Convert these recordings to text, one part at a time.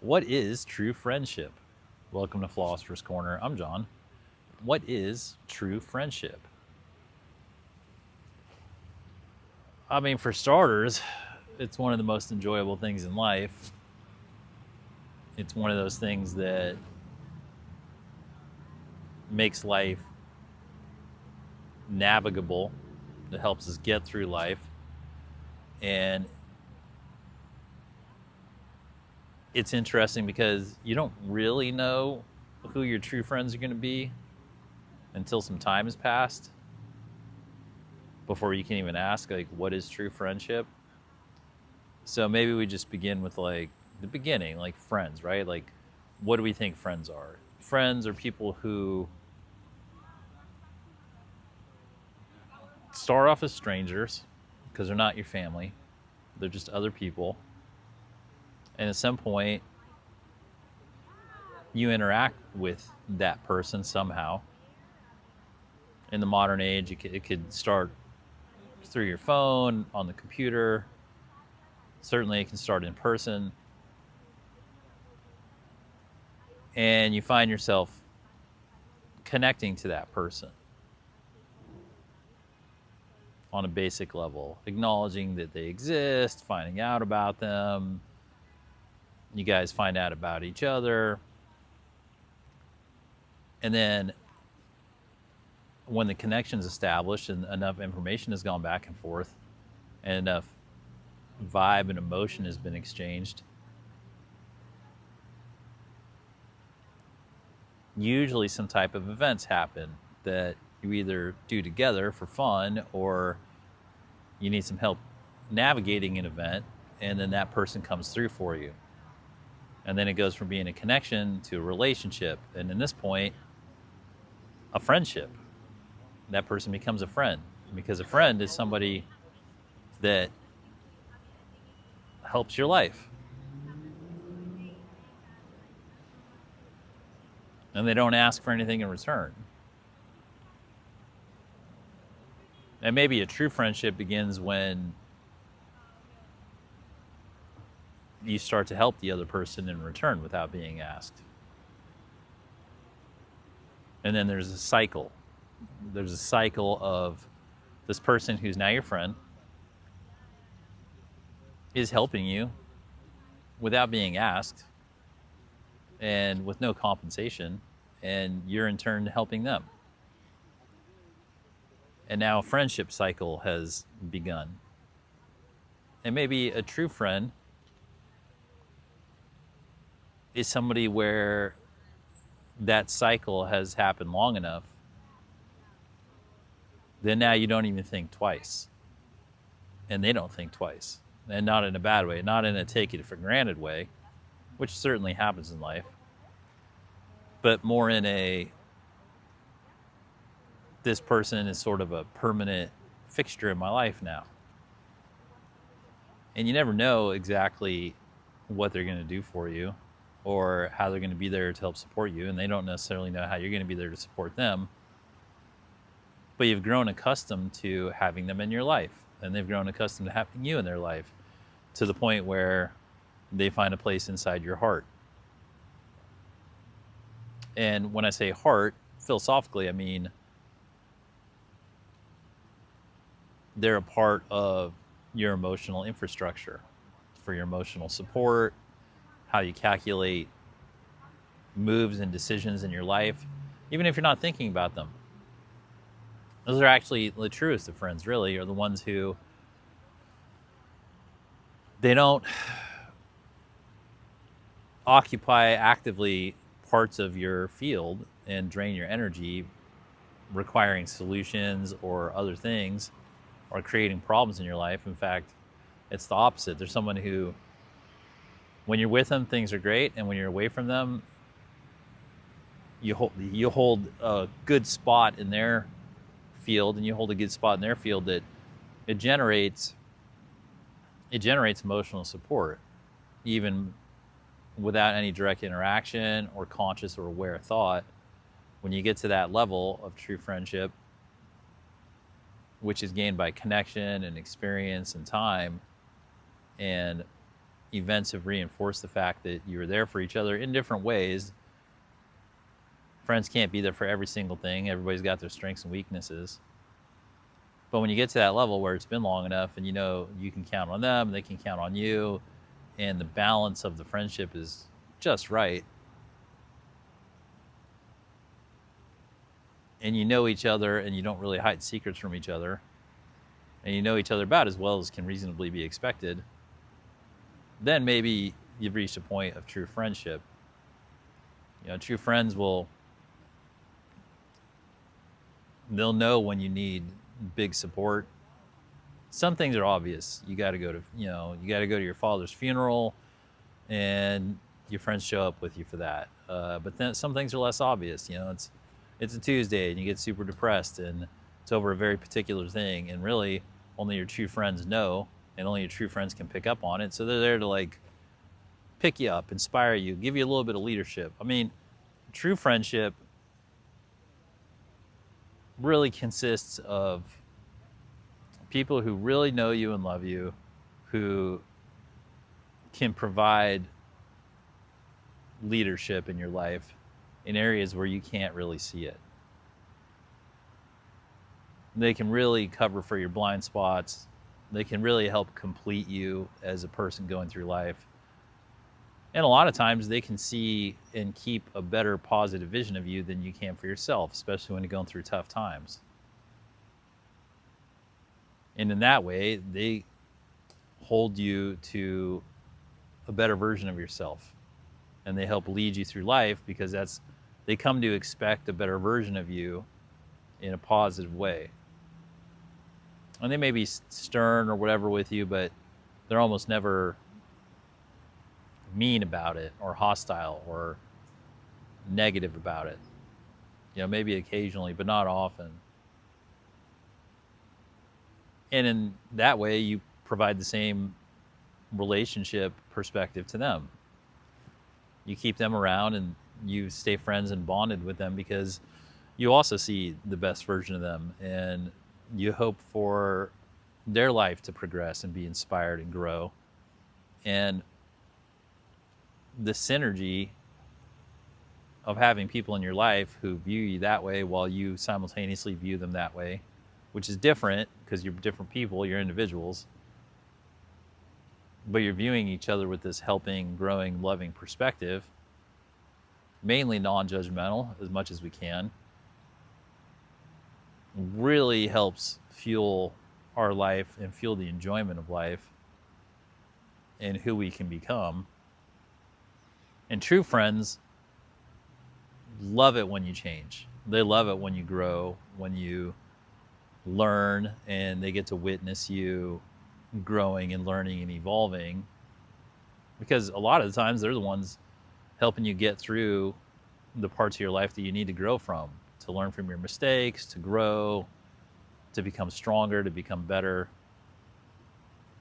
What is true friendship? Welcome to Philosopher's Corner. I'm John. What is true friendship? I mean, for starters, it's one of the most enjoyable things in life. It's one of those things that makes life navigable, that helps us get through life. And it's interesting because you don't really know who your true friends are going to be until some time has passed before you can even ask, like, what is true friendship? So maybe we just begin with like the beginning, like friends, right? Like, what do we think friends are? Friends are people who start off as strangers because they're not your family. They're just other people. And at some point, you interact with that person somehow. In the modern age, it could start through your phone, on the computer. Certainly, it can start in person. And you find yourself connecting to that person on a basic level, acknowledging that they exist, finding out about them. You guys find out about each other. And then when the connection's established and enough information has gone back and forth and enough vibe and emotion has been exchanged, usually some type of events happen that you either do together for fun or you need some help navigating an event, and then that person comes through for you. And then it goes from being a connection to a relationship, and in this point, a friendship. That person becomes a friend, because a friend is somebody that helps your life. And they don't ask for anything in return. And maybe a true friendship begins when you start to help the other person in return without being asked. And then there's a cycle. There's a cycle of this person who's now your friend is helping you without being asked and with no compensation, and you're in turn helping them. And now a friendship cycle has begun. And maybe a true friend is somebody where that cycle has happened long enough, then now you don't even think twice. And they don't think twice. And not in a bad way, not in a take it for granted way, which certainly happens in life, but more in a, this person is sort of a permanent fixture in my life now. And you never know exactly what they're going to do for you or how they're going to be there to help support you, and they don't necessarily know how you're going to be there to support them. But you've grown accustomed to having them in your life, and they've grown accustomed to having you in their life, to the point where they find a place inside your heart. And when I say heart, philosophically, I mean they're a part of your emotional infrastructure for your emotional support, how you calculate moves and decisions in your life, even if you're not thinking about them. Those are actually the truest of friends, really, are the ones who they don't occupy actively parts of your field and drain your energy, requiring solutions or other things or creating problems in your life. In fact, it's the opposite. There's someone who, when you're with them, things are great, and when you're away from them, you hold a good spot in their field, and you hold a good spot in their field that it generates emotional support, even without any direct interaction or conscious or aware thought. When you get to that level of true friendship, which is gained by connection and experience and time, and events have reinforced the fact that you were there for each other in different ways. Friends can't be there for every single thing. Everybody's got their strengths and weaknesses. But when you get to that level where it's been long enough and you know you can count on them, they can count on you, and the balance of the friendship is just right, and you know each other and you don't really hide secrets from each other, and you know each other about as well as can reasonably be expected, then maybe you've reached a point of true friendship. You know, true friends they'll know when you need big support. Some things are obvious. You got to go to your father's funeral, and your friends show up with you for that. But then some things are less obvious. You know, it's a Tuesday and you get super depressed, and it's over a very particular thing, and really only your true friends know, and only your true friends can pick up on it. So they're there to like pick you up, inspire you, give you a little bit of leadership. I mean, true friendship really consists of people who really know you and love you, who can provide leadership in your life in areas where you can't really see it. They can really cover for your blind spots. They can really help complete you as a person going through life. And a lot of times they can see and keep a better positive vision of you than you can for yourself, especially when you're going through tough times. And in that way, they hold you to a better version of yourself. And they help lead you through life because they come to expect a better version of you in a positive way. And they may be stern or whatever with you, but they're almost never mean about it or hostile or negative about it. You know, maybe occasionally, but not often. And in that way, you provide the same relationship perspective to them. You keep them around and you stay friends and bonded with them because you also see the best version of them, and you hope for their life to progress and be inspired and grow. And the synergy of having people in your life who view you that way while you simultaneously view them that way, which is different because you're different people, you're individuals, but you're viewing each other with this helping, growing, loving perspective, mainly non-judgmental as much as we can, really helps fuel our life and fuel the enjoyment of life and who we can become. And true friends love it when you change. They love it when you grow, when you learn, and they get to witness you growing and learning and evolving, because a lot of the times they're the ones helping you get through the parts of your life that you need to grow from, to learn from your mistakes, to grow, to become stronger, to become better.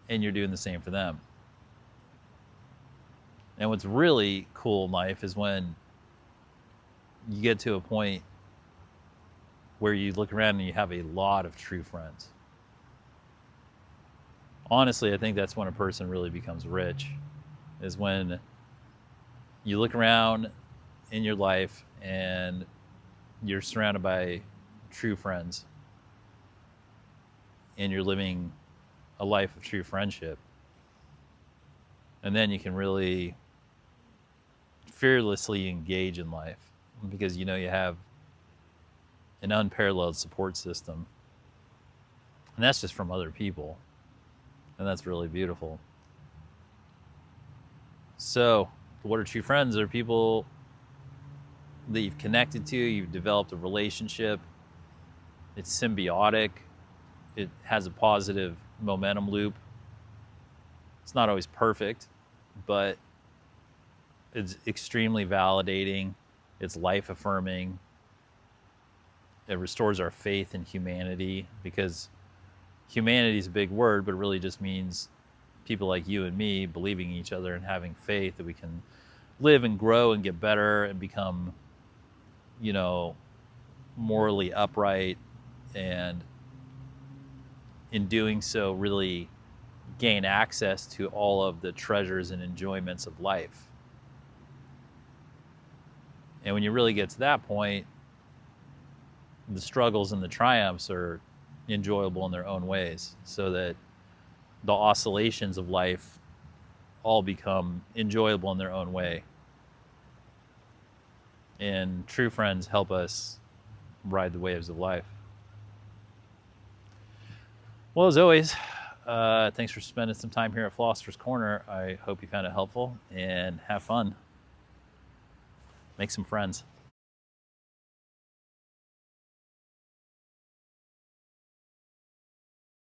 And you're doing the same for them. And what's really cool in life is when you get to a point where you look around and you have a lot of true friends. Honestly, I think that's when a person really becomes rich, is when you look around in your life and you're surrounded by true friends and you're living a life of true friendship. And then you can really fearlessly engage in life because you know you have an unparalleled support system. And that's just from other people. And that's really beautiful. So, what are true friends? They're people that you've connected to, you've developed a relationship. It's symbiotic. It has a positive momentum loop. It's not always perfect, but it's extremely validating. It's life affirming. It restores our faith in humanity, because humanity is a big word, but it really just means people like you and me believing in each other and having faith that we can live and grow and get better and become, you know, morally upright, and in doing so really gain access to all of the treasures and enjoyments of life. And when you really get to that point, the struggles and the triumphs are enjoyable in their own ways, so that the oscillations of life all become enjoyable in their own way. And true friends help us ride the waves of life. Well, as always, thanks for spending some time here at Philosopher's Corner. I hope you found it helpful, and have fun. Make some friends.